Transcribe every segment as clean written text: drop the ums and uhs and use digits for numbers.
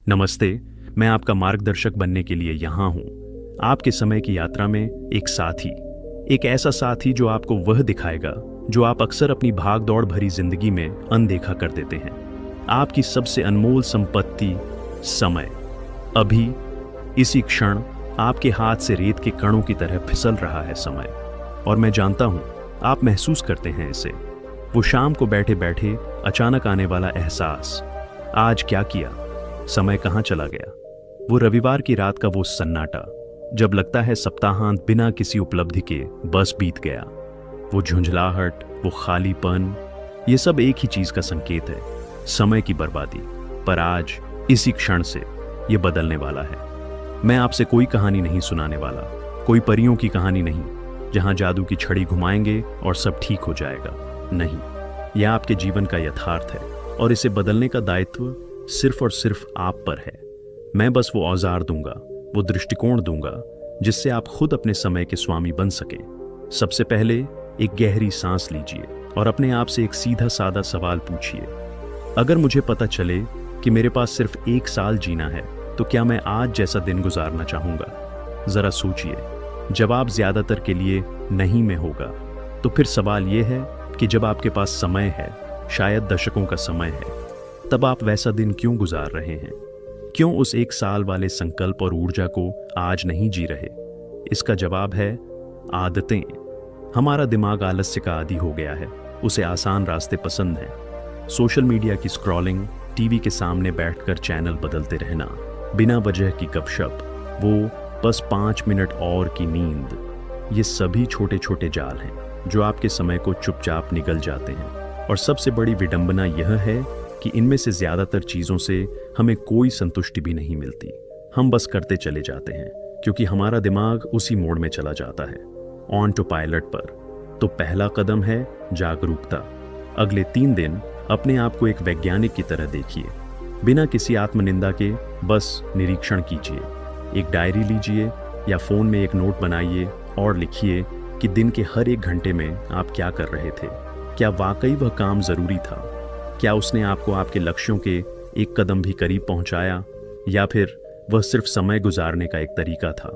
नमस्ते। मैं आपका मार्गदर्शक बनने के लिए यहाँ हूँ। आपके समय की यात्रा में एक साथी, एक ऐसा साथी जो आपको वह दिखाएगा जो आप अक्सर अपनी भाग दौड़ भरी जिंदगी में अनदेखा कर देते हैं। आपकी सबसे अनमोल संपत्ति समय अभी इसी क्षण आपके हाथ से रेत के कणों की तरह फिसल रहा है समय। और मैं जानता हूँ आप महसूस करते हैं इसे। वो शाम को बैठे बैठे अचानक आने वाला एहसास, आज क्या किया, समय कहाँ चला गया। वो रविवार की रात का वो सन्नाटा जब लगता है सप्ताहांत बिना किसी उपलब्धि के बस बीत गया। वो झुंझलाहट, वो खालीपन, ये सब एक ही चीज का संकेत है, समय की बर्बादी। पर आज इसी क्षण से ये बदलने वाला है। मैं आपसे कोई कहानी नहीं सुनाने वाला, कोई परियों की कहानी नहीं जहां जादू की छड़ी घुमाएंगे और सब ठीक हो जाएगा। नहीं, यह आपके जीवन का यथार्थ है और इसे बदलने का दायित्व सिर्फ और सिर्फ आप पर है। मैं बस वो औजार दूंगा, वो दृष्टिकोण दूंगा जिससे आप खुद अपने समय के स्वामी बन सके। सबसे पहले एक गहरी सांस लीजिए और अपने आप से एक सीधा साधा सवाल पूछिए। अगर मुझे पता चले कि मेरे पास सिर्फ 1 साल जीना है तो क्या मैं आज जैसा दिन गुजारना चाहूंगा? जरा सोचिए। जवाब ज्यादातर के लिए नहीं में होगा। तो फिर सवाल यह है कि जब आपके पास समय है, शायद दशकों का समय है, तब आप वैसा दिन क्यों गुजार रहे हैं? क्यों उस 1 साल वाले संकल्प और ऊर्जा को आज नहीं जी रहे? इसका जवाब है आदतें। हमारा दिमाग आलस्य का आदी हो गया है, उसे आसान रास्ते पसंद हैं। सोशल मीडिया की स्क्रॉलिंग, टीवी के सामने बैठकर चैनल बदलते रहना, बिना वजह की गपशप, वो बस 5 मिनट और की नींद, ये सभी छोटे छोटे जाल हैं जो आपके समय को चुपचाप निगल जाते हैं। और सबसे बड़ी विडंबना यह है कि इनमें से ज्यादातर चीजों से हमें कोई संतुष्टि भी नहीं मिलती। हम बस करते चले जाते हैं क्योंकि हमारा दिमाग उसी मोड में चला जाता है, ऑन टू पायलट पर। तो पहला कदम है जागरूकता। अगले 3 दिन अपने आप को एक वैज्ञानिक की तरह देखिए, बिना किसी आत्मनिंदा के बस निरीक्षण कीजिए। एक डायरी लीजिए या फोन में एक नोट बनाइए और लिखिए कि दिन के हर 1 घंटे में आप क्या कर रहे थे। क्या वाकई वह काम जरूरी था? क्या उसने आपको आपके लक्ष्यों के 1 कदम भी करीब पहुंचाया, या फिर वह सिर्फ समय गुजारने का एक तरीका था?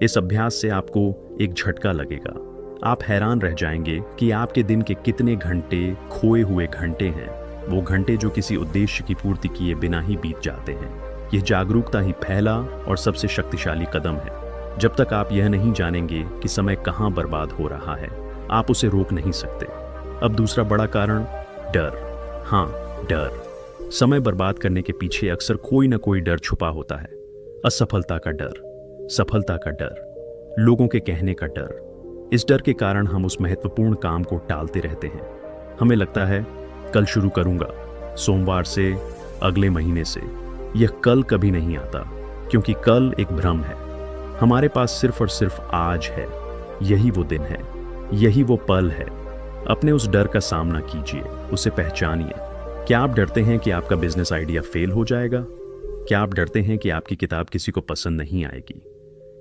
इस अभ्यास से आपको एक झटका लगेगा। आप हैरान रह जाएंगे कि आपके दिन के कितने घंटे खोए हुए घंटे हैं, वो घंटे जो किसी उद्देश्य की पूर्ति किए बिना ही बीत जाते हैं। यह जागरूकता ही पहला और सबसे शक्तिशाली कदम है। जब तक आप यह नहीं जानेंगे कि समय कहाँ बर्बाद हो रहा है, आप उसे रोक नहीं सकते। अब दूसरा बड़ा कारण, डर। हाँ, डर। समय बर्बाद करने के पीछे अक्सर कोई ना कोई डर छुपा होता है। असफलता का डर, सफलता का डर, लोगों के कहने का डर। इस डर के कारण हम उस महत्वपूर्ण काम को टालते रहते हैं। हमें लगता है कल शुरू करूंगा, सोमवार से, अगले महीने से। यह कल कभी नहीं आता क्योंकि कल एक भ्रम है। हमारे पास सिर्फ और सिर्फ आज है। यही वो दिन है, यही वो पल है। अपने उस डर का सामना कीजिए, उसे पहचानिए। क्या आप डरते हैं कि आपका बिजनेस आइडिया फेल हो जाएगा? क्या आप डरते हैं कि आपकी किताब किसी को पसंद नहीं आएगी?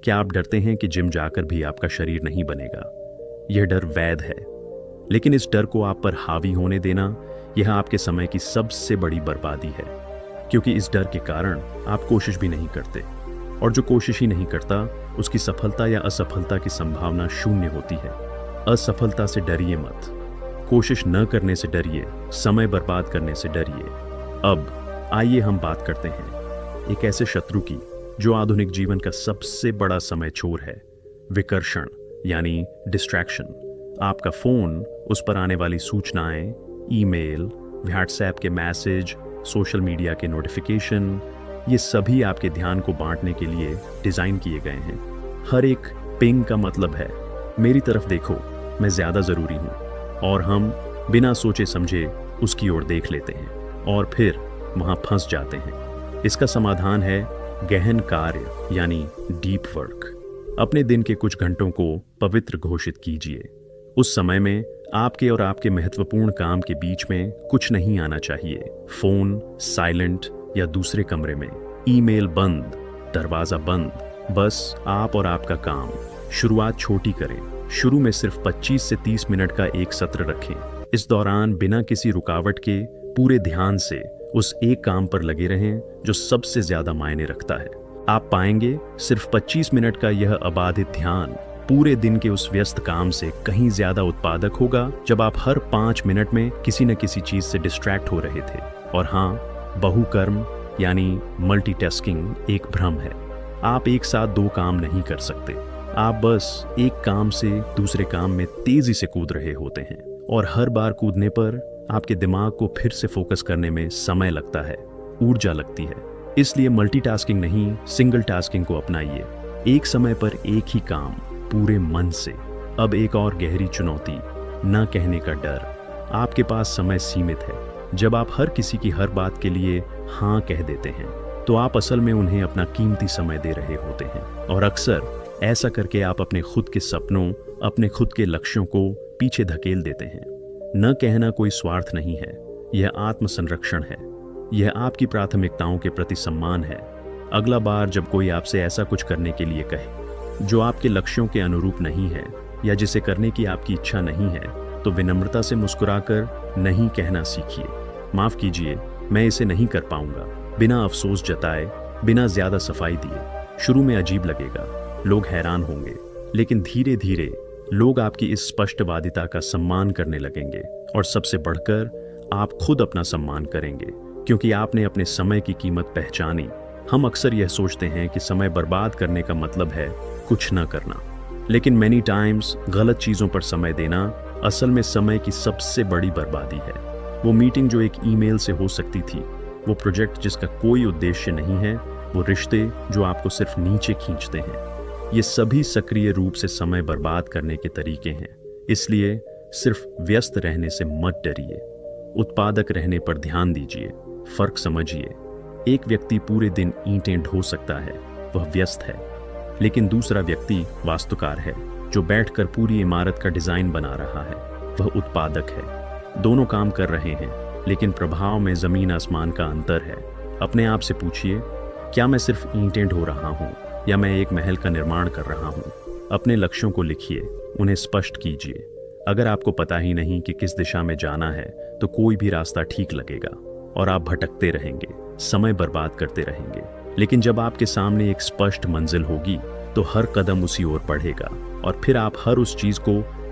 क्या आप डरते हैं कि जिम जाकर भी आपका शरीर नहीं बनेगा? यह डर वैध है, लेकिन इस डर को आप पर हावी होने देना, यह आपके समय की सबसे बड़ी बर्बादी है। क्योंकि इस डर के कारण आप कोशिश भी नहीं करते, और जो कोशिश ही नहीं करता उसकी सफलता या असफलता की संभावना शून्य होती है। असफलता से डरिए मत, कोशिश न करने से डरिए, समय बर्बाद करने से डरिए। अब आइए हम बात करते हैं एक ऐसे शत्रु की जो आधुनिक जीवन का सबसे बड़ा समय चोर है, विकर्षण यानी डिस्ट्रैक्शन। आपका फोन, उस पर आने वाली सूचनाएं, ईमेल, व्हाट्सएप के मैसेज, सोशल मीडिया के नोटिफिकेशन, ये सभी आपके ध्यान को बांटने के लिए डिजाइन किए गए हैं। हर एक पिंग का मतलब है मेरी तरफ देखो, मैं ज्यादा जरूरी हूं। और हम बिना सोचे समझे उसकी ओर देख लेते हैं और फिर वहां फंस जाते हैं। इसका समाधान है गहन कार्य यानी डीप वर्क। अपने दिन के कुछ घंटों को पवित्र घोषित कीजिए। उस समय में आपके और आपके महत्वपूर्ण काम के बीच में कुछ नहीं आना चाहिए। फोन साइलेंट या दूसरे कमरे में, ईमेल बंद, दरवाजा बंद। बस आप और आपका काम। शुरुआत छोटी करें। शुरू में सिर्फ 25 से 30 मिनट का एक सत्र रखें। इस दौरान बिना किसी रुकावट के पूरे ध्यान से उस एक काम पर लगे रहें जो सबसे ज्यादा मायने रखता है। आप पाएंगे सिर्फ 25 मिनट का यह अबाधित ध्यान पूरे दिन के उस व्यस्त काम से कहीं ज्यादा उत्पादक होगा जब आप हर 5 मिनट में किसी न किसी चीज से डिस्ट्रैक्ट हो रहे थे। और हाँ, बहुकर्म यानी मल्टीटास्किंग एक भ्रम है। आप एक साथ 2 काम नहीं कर सकते। आप बस एक काम से दूसरे काम में तेजी से कूद रहे होते हैं, और हर बार कूदने पर आपके दिमाग को फिर से फोकस करने में समय लगता है, ऊर्जा लगती है। इसलिए मल्टीटास्किंग नहीं, सिंगल टास्किंग को अपनाइए। एक समय पर एक ही काम पूरे मन से। अब एक और गहरी चुनौती, न कहने का डर। आपके पास समय सीमित है। जब आप हर किसी की हर बात के लिए हाँ कह देते हैं तो आप असल में उन्हें अपना कीमती समय दे रहे होते हैं, और अक्सर ऐसा करके आप अपने खुद के सपनों, अपने खुद के लक्ष्यों को पीछे धकेल देते हैं। न कहना कोई स्वार्थ नहीं है, यह आत्मसंरक्षण है। यह आपकी प्राथमिकताओं के प्रति सम्मान है। अगला बार जब कोई आपसे ऐसा कुछ करने के लिए कहे जो आपके लक्ष्यों के अनुरूप नहीं है या जिसे करने की आपकी इच्छा नहीं है, तो विनम्रता से मुस्कुराकर नहीं कहना सीखिए। माफ कीजिए, मैं इसे नहीं कर पाऊंगा, बिना अफसोस जताए, बिना ज्यादा सफाई दिए। शुरू में अजीब लगेगा, लोग हैरान होंगे, लेकिन धीरे धीरे लोग आपकी इस स्पष्टवादिता का सम्मान करने लगेंगे, और सबसे बढ़कर आप खुद अपना सम्मान करेंगे, क्योंकि आपने अपने समय की कीमत पहचानी। हम अक्सर यह सोचते हैं कि समय बर्बाद करने का मतलब है कुछ न करना, लेकिन मेनी टाइम्स गलत चीजों पर समय देना असल में समय की सबसे बड़ी बर्बादी है। वो मीटिंग जो एक ईमेल से हो सकती थी, वो प्रोजेक्ट जिसका कोई उद्देश्य नहीं है, वो रिश्ते जो आपको सिर्फ नीचे खींचते हैं, ये सभी सक्रिय रूप से समय बर्बाद करने के तरीके हैं। इसलिए सिर्फ व्यस्त रहने से मत डरिए, उत्पादक रहने पर ध्यान दीजिए। फर्क समझिए, एक व्यक्ति पूरे दिन ईंटें ढो सकता है, वह व्यस्त है, लेकिन दूसरा व्यक्ति वास्तुकार है जो बैठकर पूरी इमारत का डिजाइन बना रहा है, वह उत्पादक है। दोनों काम कर रहे हैं, लेकिन प्रभाव में जमीन आसमान का अंतर है। अपने आप से पूछिए, क्या मैं सिर्फ ईंटें ढो रहा हूँ या मैं एक महल का निर्माण कर रहा हूँ? अपने लक्ष्यों को लिखिए, उन्हें स्पष्ट कीजिए। अगर आपको पता ही नहीं कि किस दिशा में जाना है, तो कोई भी रास्ता ठीक लगेगा और आप भटकते रहेंगे, समय बर्बाद करते रहेंगे। लेकिन जब आपके सामने एक स्पष्ट मंजिल होगी, तो हर कदम उसी ओर बढ़ेगा, और फिर आप हर उस चीज को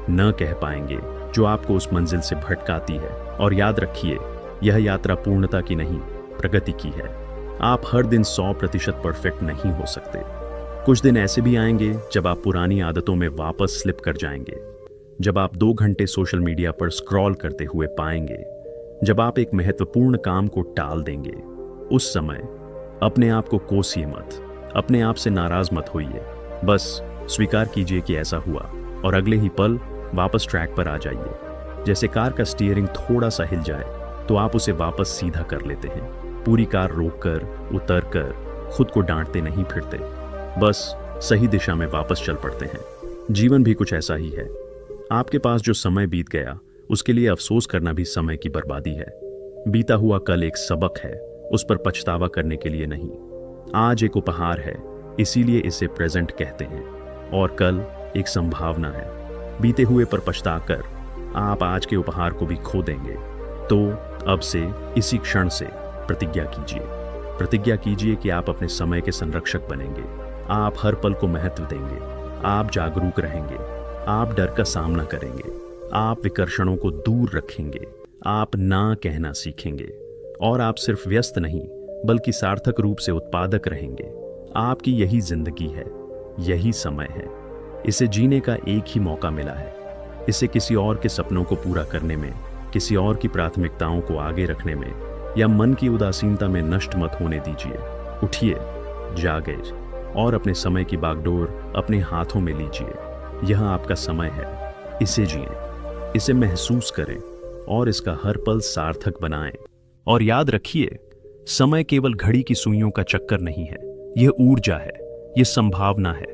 न कह पाएंगे जो आपको उस मंजिल से भटकाती है। और याद रखिए, यह यात्रा पूर्णता की नहीं, प्रगति की है। आप हर दिन 100% परफेक्ट नहीं हो सकते। कुछ दिन ऐसे भी आएंगे जब आप पुरानी आदतों में वापस स्लिप कर जाएंगे, जब आप 2 घंटे सोशल मीडिया पर स्क्रॉल करते हुए पाएंगे, जब आप एक महत्वपूर्ण काम को टाल देंगे। उस समय अपने आप को कोसिए मत, अपने आप से नाराज मत होइए। बस स्वीकार कीजिए कि ऐसा हुआ, और अगले ही पल वापस ट्रैक पर आ जाइए। जैसे कार का स्टीयरिंग थोड़ा सा हिल जाए तो आप उसे वापस सीधा कर लेते हैं। पूरी कार रोककर, उतरकर खुद को डांटते नहीं फिरते, बस सही दिशा में वापस चल पड़ते हैं। जीवन भी कुछ ऐसा ही है। आपके पास जो समय बीत गया, उसके लिए अफसोस करना भी समय की बर्बादी है। बीता हुआ कल एक सबक है, उस पर पछतावा करने के लिए नहीं। आज एक उपहार है, इसीलिए इसे प्रेजेंट कहते हैं, और कल एक संभावना है। बीते हुए पर पछताकर आप आज के उपहार को भी खो देंगे। तो अब से, इसी क्षण से प्रतिज्ञा कीजिए। प्रतिज्ञा कीजिए कि आप अपने समय के संरक्षक बनेंगे। आप हर पल को महत्व देंगे। आप जागरूक रहेंगे। आप डर का सामना करेंगे। आप विकर्षणों को दूर रखेंगे। आप ना कहना सीखेंगे, और आप सिर्फ व्यस्त नहीं बल्कि सार्थक रूप से उत्पादक रहेंगे। आपकी यही जिंदगी है, यही समय है। इसे जीने का एक ही मौका मिला है। इसे किसी और के सपनों को पूरा करने में, किसी और की प्राथमिकताओं को आगे रखने में, या मन की उदासीनता में नष्ट मत होने दीजिए। उठिए, जागे, और अपने समय की बागडोर अपने हाथों में लीजिए। यह आपका समय है, इसे जिएं, इसे महसूस करें, और इसका हर पल सार्थक बनाएं। और याद रखिए, समय केवल घड़ी की सुइयों का चक्कर नहीं है, यह ऊर्जा है, यह संभावना है।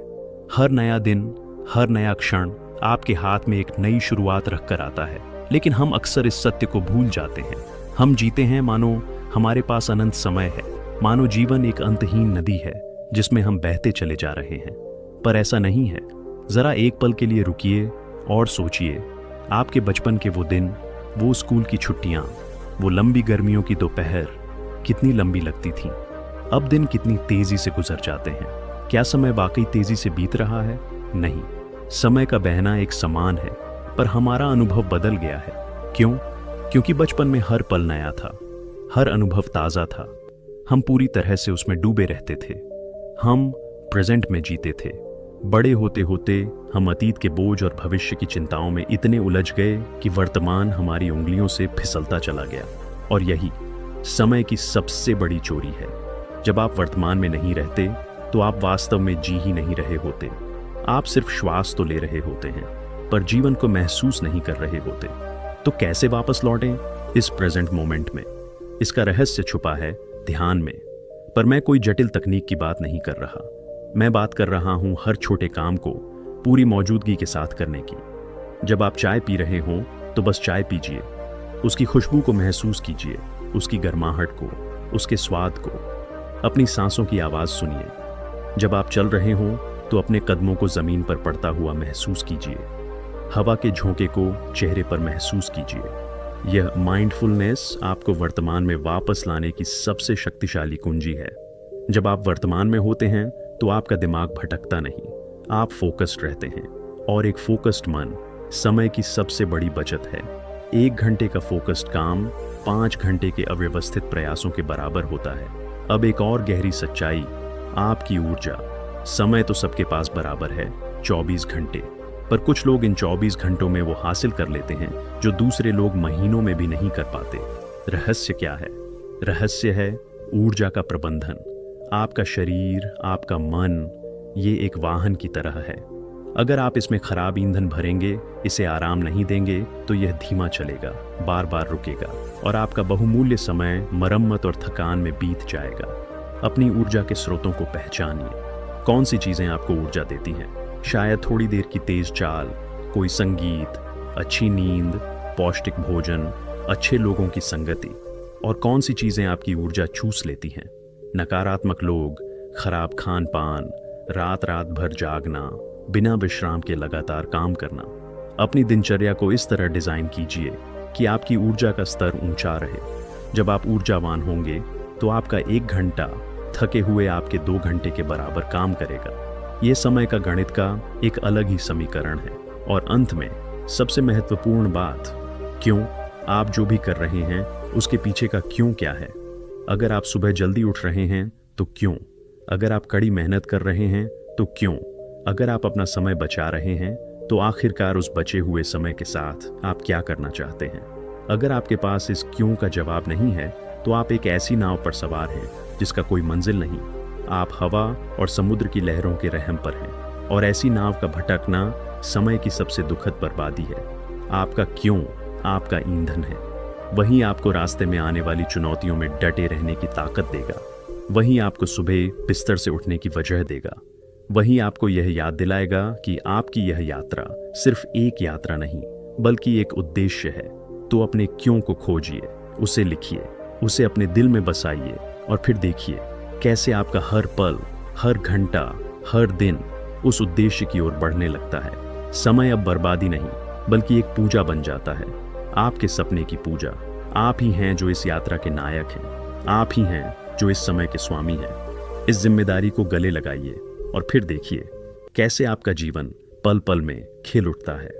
हर नया दिन, हर नया क्षण आपके हाथ में एक नई शुरुआत रखकर आता है। लेकिन हम अक्सर इस सत्य को भूल जाते हैं। हम जीते हैं मानो हमारे पास अनंत समय है, मानो जीवन एक अंतहीन नदी है जिसमें हम बहते चले जा रहे हैं। पर ऐसा नहीं है। जरा एक पल के लिए रुकिए और सोचिए, आपके बचपन के वो दिन, वो स्कूल की छुट्टियां, वो लंबी गर्मियों की दोपहर कितनी लंबी लगती थी, अब दिन कितनी तेजी से गुजर जाते हैं। क्या समय वाकई तेजी से बीत रहा है? नहीं, समय का बहना एक समान है, पर हमारा अनुभव बदल गया है। क्यों? क्योंकि बचपन में हर पल नया था, हर अनुभव ताजा था, हम पूरी तरह से उसमें डूबे रहते थे, हम प्रेजेंट में जीते थे। बड़े होते होते हम अतीत के बोझ और भविष्य की चिंताओं में इतने उलझ गए कि वर्तमान हमारी उंगलियों से फिसलता चला गया। और यही समय की सबसे बड़ी चोरी है। जब आप वर्तमान में नहीं रहते तो आप वास्तव में जी ही नहीं रहे होते। आप सिर्फ श्वास तो ले रहे होते हैं, पर जीवन को महसूस नहीं कर रहे होते। तो कैसे वापस लौटें इस प्रेजेंट मोमेंट में? इसका रहस्य छुपा है ध्यान में। पर मैं कोई जटिल तकनीक की बात नहीं कर रहा, मैं बात कर रहा हूं हर छोटे काम को पूरी मौजूदगी के साथ करने की। जब आप चाय पी रहे हों तो बस चाय पीजिए, उसकी खुशबू को महसूस कीजिए, उसकी गर्माहट को, उसके स्वाद को। अपनी सांसों की आवाज सुनिए। जब आप चल रहे हों तो अपने कदमों को जमीन पर पड़ता हुआ महसूस कीजिए, हवा के झोंके को चेहरे पर महसूस कीजिए। यह माइंडफुलनेस आपको वर्तमान में वापस लाने की सबसे शक्तिशाली कुंजी है। जब आप वर्तमान में होते हैं तो आपका दिमाग भटकता नहीं, आप फोकस्ड रहते हैं। और एक फोकस्ड मन समय की सबसे बड़ी बचत है। 1 घंटे का फोकस्ड काम 5 घंटे के अव्यवस्थित प्रयासों के बराबर होता है। अब एक और गहरी सच्चाई, आपकी ऊर्जा। समय तो सबके पास बराबर है, 24 घंटे, पर कुछ लोग इन 24 घंटों में वो हासिल कर लेते हैं जो दूसरे लोग महीनों में भी नहीं कर पाते। रहस्य क्या है? रहस्य है ऊर्जा का प्रबंधन। आपका शरीर, आपका मन, ये एक वाहन की तरह है। अगर आप इसमें खराब ईंधन भरेंगे, इसे आराम नहीं देंगे, तो यह धीमा चलेगा, बार बार रुकेगा और आपका बहुमूल्य समय मरम्मत और थकान में बीत जाएगा। अपनी ऊर्जा के स्रोतों को पहचानिए। कौन सी चीजें आपको ऊर्जा देती हैं? शायद थोड़ी देर की तेज चाल, कोई संगीत, अच्छी नींद, पौष्टिक भोजन, अच्छे लोगों की संगति। और कौन सी चीजें आपकी ऊर्जा चूस लेती हैं? नकारात्मक लोग, खराब खान पान, रात रात भर जागना, बिना विश्राम के लगातार काम करना। अपनी दिनचर्या को इस तरह डिजाइन कीजिए कि आपकी ऊर्जा का स्तर ऊंचा रहे। जब आप ऊर्जावान होंगे तो आपका 1 घंटा थके हुए आपके 2 घंटे के बराबर काम करेगा। ये समय का गणित का एक अलग ही समीकरण है। और अंत में सबसे महत्वपूर्ण बात, क्यों? आप जो भी कर रहे हैं उसके पीछे का क्यों क्या है? अगर आप सुबह जल्दी उठ रहे हैं तो क्यों? अगर आप कड़ी मेहनत कर रहे हैं तो क्यों? अगर आप अपना समय बचा रहे हैं तो आखिरकार उस बचे हुए समय के साथ आप क्या करना चाहते हैं? अगर आपके पास इस क्यों का जवाब नहीं है तो आप एक ऐसी नाव पर सवार हैं जिसका कोई मंजिल नहीं। आप हवा और समुद्र की लहरों के रहम पर हैं। और ऐसी नाव का भटकना समय की सबसे दुखद बर्बादी है। आपका क्यों आपका ईंधन है। वही आपको रास्ते में आने वाली चुनौतियों में डटे रहने की ताकत देगा। वही आपको सुबह बिस्तर से उठने की वजह देगा। वही आपको यह याद दिलाएगा कि आपकी यह यात्रा सिर्फ एक यात्रा नहीं बल्कि एक उद्देश्य है। तो अपने क्यों को खोजिए, उसे लिखिए, उसे अपने दिल में बसाइए और फिर देखिए कैसे आपका हर पल, हर घंटा, हर दिन उस उद्देश्य की ओर बढ़ने लगता है। समय अब बर्बादी नहीं बल्कि एक पूजा बन जाता है, आपके सपने की पूजा। आप ही हैं जो इस यात्रा के नायक हैं। आप ही हैं जो इस समय के स्वामी हैं। इस जिम्मेदारी को गले लगाइए और फिर देखिए कैसे आपका जीवन पल पल में खिल उठता है।